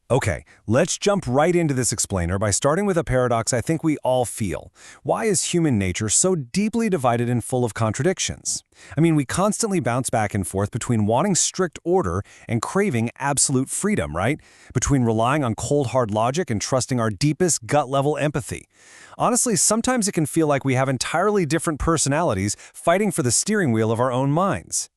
Okay, let's jump right into this explainer by starting with a paradox I think we all feel. Why is human nature so deeply divided and full of contradictions? I mean, we constantly bounce back and forth between wanting strict order and craving absolute freedom, right? Between relying on cold hard logic and trusting our deepest gut-level empathy. Honestly, sometimes it can feel like we have entirely different personalities fighting for the steering wheel of our own minds.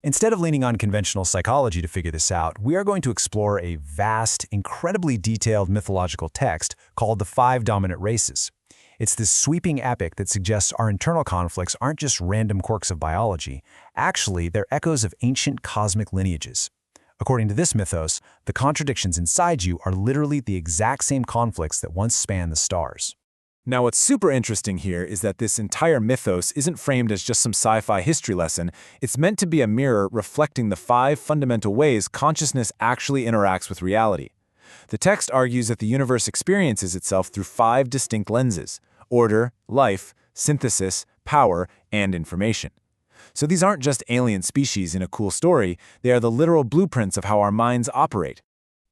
Instead of leaning on conventional psychology to figure this out, we are going to explore a vast, incredibly detailed mythological text called The Five Dominant Races. It's this sweeping epic that suggests our internal conflicts aren't just random quirks of biology. Actually, they're echoes of ancient cosmic lineages. According to this mythos, the contradictions inside you are literally the exact same conflicts that once spanned the stars. Now, what's super interesting here is that this entire mythos isn't framed as just some sci-fi history lesson. It's meant to be a mirror reflecting the 5 fundamental ways consciousness actually interacts with reality. The text argues that the universe experiences itself through 5 distinct lenses: order, life, synthesis, power, and information. So these aren't just alien species in a cool story, they are the literal blueprints of how our minds operate.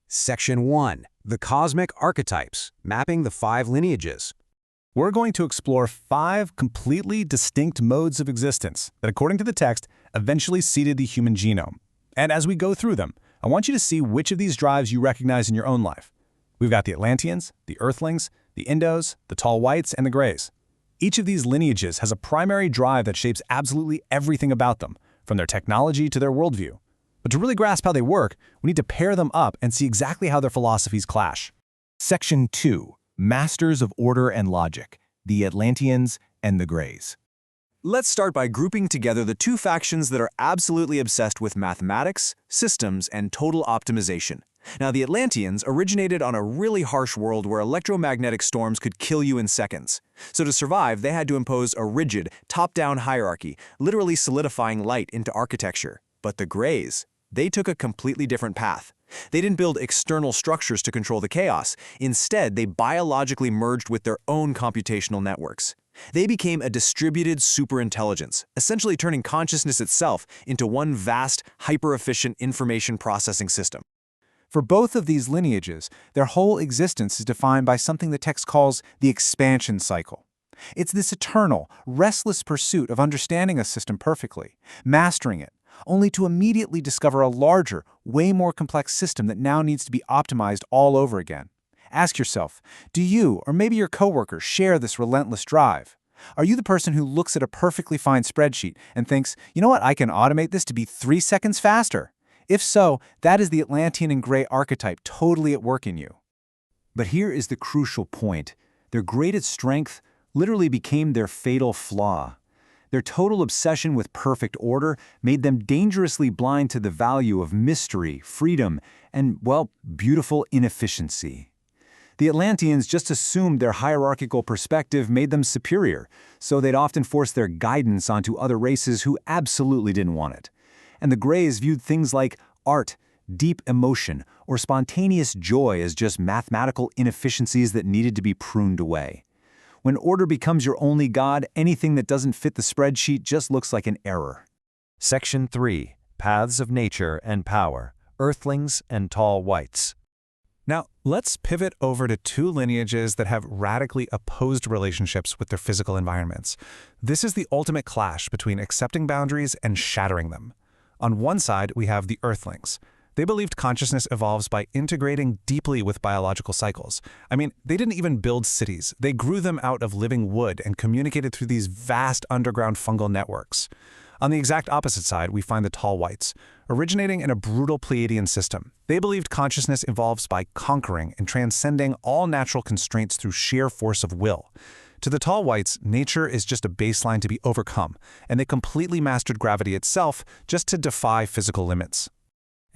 Section 1. The Cosmic Archetypes, mapping the 5 lineages. We're going to explore 5 completely distinct modes of existence that, according to the text, eventually seeded the human genome. And as we go through them, I want you to see which of these drives you recognize in your own life. We've got the Atlanteans, the Earthlings, the Indos, the Tall Whites, and the Greys. Each of these lineages has a primary drive that shapes absolutely everything about them, from their technology to their worldview. But to really grasp how they work, we need to pair them up and see exactly how their philosophies clash. Section 2. Masters of Order and Logic, the Atlanteans and the Greys. Let's start by grouping together the 2 factions that are absolutely obsessed with mathematics, systems, and total optimization. Now, the Atlanteans originated on a really harsh world where electromagnetic storms could kill you in seconds. So to survive, they had to impose a rigid, top-down hierarchy, literally solidifying light into architecture. But the Greys, they took a completely different path. They didn't build external structures to control the chaos. Instead, they biologically merged with their own computational networks. They became a distributed superintelligence, essentially turning consciousness itself into one vast, hyper-efficient information processing system. For both of these lineages, their whole existence is defined by something the text calls the expansion cycle. It's this eternal, restless pursuit of understanding a system perfectly, mastering it, only to immediately discover a larger, way more complex system that now needs to be optimized all over again. Ask yourself, do you, or maybe your coworkers, share this relentless drive? Are you the person who looks at a perfectly fine spreadsheet and thinks, you know what, I can automate this to be 3 seconds faster? If so, that is the Atlantean and Grey archetype totally at work in you. But here is the crucial point. Their greatest strength literally became their fatal flaw. Their total obsession with perfect order made them dangerously blind to the value of mystery, freedom, and, well, beautiful inefficiency. The Atlanteans just assumed their hierarchical perspective made them superior, so they'd often force their guidance onto other races who absolutely didn't want it. And the Greys viewed things like art, deep emotion, or spontaneous joy as just mathematical inefficiencies that needed to be pruned away. When order becomes your only god, anything that doesn't fit the spreadsheet just looks like an error. Section 3. Paths of Nature and Power, Earthlings and Tall Whites. Now, let's pivot over to 2 lineages that have radically opposed relationships with their physical environments. This is the ultimate clash between accepting boundaries and shattering them. On one side, we have the Earthlings. They believed consciousness evolves by integrating deeply with biological cycles. I mean, they didn't even build cities. They grew them out of living wood and communicated through these vast underground fungal networks. On the exact opposite side, we find the Tall Whites, originating in a brutal Pleiadian system. They believed consciousness evolves by conquering and transcending all natural constraints through sheer force of will. To the Tall Whites, nature is just a baseline to be overcome, and they completely mastered gravity itself just to defy physical limits.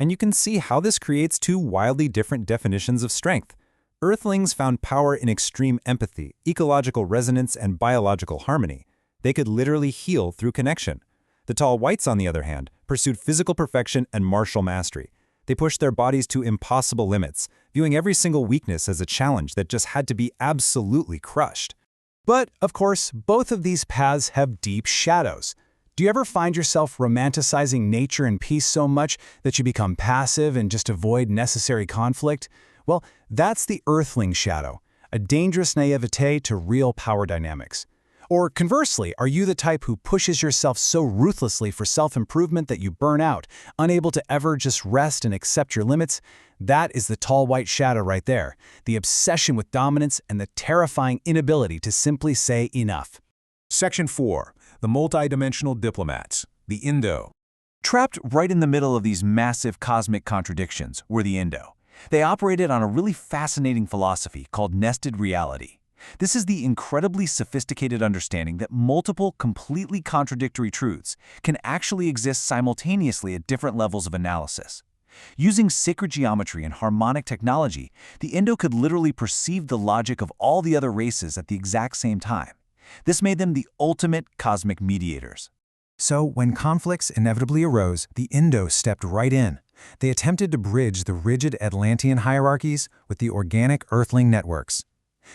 And you can see how this creates 2 wildly different definitions of strength. Earthlings found power in extreme empathy, ecological resonance, and biological harmony. They could literally heal through connection. The Tall Whites, on the other hand, pursued physical perfection and martial mastery. They pushed their bodies to impossible limits, viewing every single weakness as a challenge that just had to be absolutely crushed. But, of course, both of these paths have deep shadows. Do you ever find yourself romanticizing nature and peace so much that you become passive and just avoid necessary conflict? Well, that's the Earthling shadow, a dangerous naivete to real power dynamics. Or conversely, are you the type who pushes yourself so ruthlessly for self-improvement that you burn out, unable to ever just rest and accept your limits? That is the tall white shadow right there, the obsession with dominance and the terrifying inability to simply say enough. Section 4. The Multidimensional Diplomats, the Indo. Trapped right in the middle of these massive cosmic contradictions were the Indo. They operated on a really fascinating philosophy called nested reality. This is the incredibly sophisticated understanding that multiple, completely contradictory truths can actually exist simultaneously at different levels of analysis. Using sacred geometry and harmonic technology, the Indo could literally perceive the logic of all the other races at the exact same time. This made them the ultimate cosmic mediators. So, when conflicts inevitably arose, the Indo stepped right in. They attempted to bridge the rigid Atlantean hierarchies with the organic Earthling networks.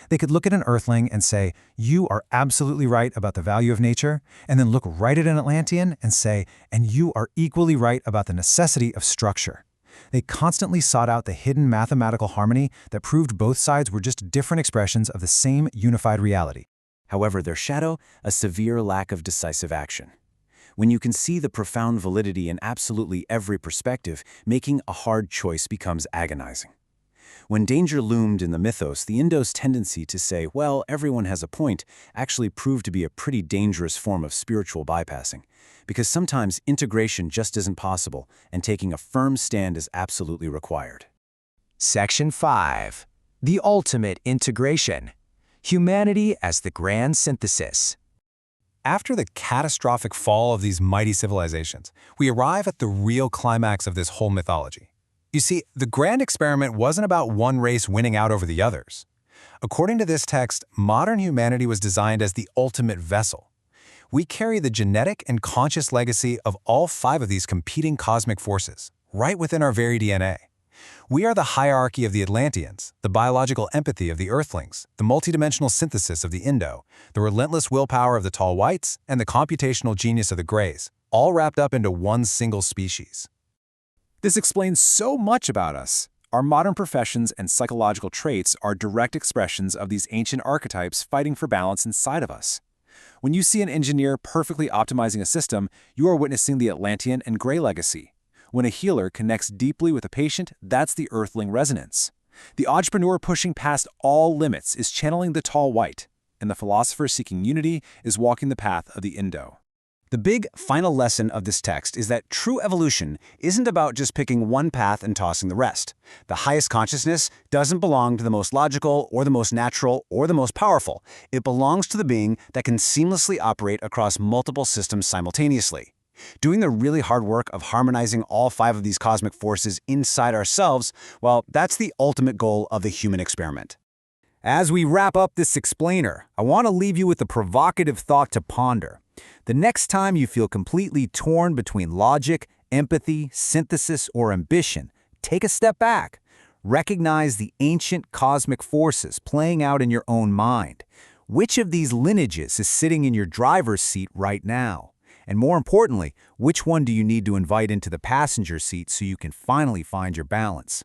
They could look at an Earthling and say, "You are absolutely right about the value of nature," and then look right at an Atlantean and say, "And you are equally right about the necessity of structure." They constantly sought out the hidden mathematical harmony that proved both sides were just different expressions of the same unified reality. However, their shadow, a severe lack of decisive action. When you can see the profound validity in absolutely every perspective, making a hard choice becomes agonizing. When danger loomed in the mythos, the Indo's tendency to say, well, everyone has a point, actually proved to be a pretty dangerous form of spiritual bypassing, because sometimes integration just isn't possible, and taking a firm stand is absolutely required. Section 5. The Ultimate Integration. Humanity as the Grand Synthesis. After the catastrophic fall of these mighty civilizations, we arrive at the real climax of this whole mythology. You see, the grand experiment wasn't about one race winning out over the others. According to this text, modern humanity was designed as the ultimate vessel. We carry the genetic and conscious legacy of all 5 of these competing cosmic forces, right within our very DNA. We are the hierarchy of the Atlanteans, the biological empathy of the Earthlings, the multidimensional synthesis of the Indo, the relentless willpower of the tall whites, and the computational genius of the Greys, all wrapped up into one single species. This explains so much about us. Our modern professions and psychological traits are direct expressions of these ancient archetypes fighting for balance inside of us. When you see an engineer perfectly optimizing a system, you are witnessing the Atlantean and Grey legacy. When a healer connects deeply with a patient, that's the Earthling resonance. The entrepreneur pushing past all limits is channeling the tall white, and the philosopher seeking unity is walking the path of the Indo. The big final lesson of this text is that true evolution isn't about just picking one path and tossing the rest. The highest consciousness doesn't belong to the most logical or the most natural or the most powerful. It belongs to the being that can seamlessly operate across multiple systems simultaneously. Doing the really hard work of harmonizing all 5 of these cosmic forces inside ourselves, well, that's the ultimate goal of the human experiment. As we wrap up this explainer, I want to leave you with a provocative thought to ponder. The next time you feel completely torn between logic, empathy, synthesis, or ambition, take a step back. Recognize the ancient cosmic forces playing out in your own mind. Which of these lineages is sitting in your driver's seat right now? And more importantly, which one do you need to invite into the passenger seat so you can finally find your balance?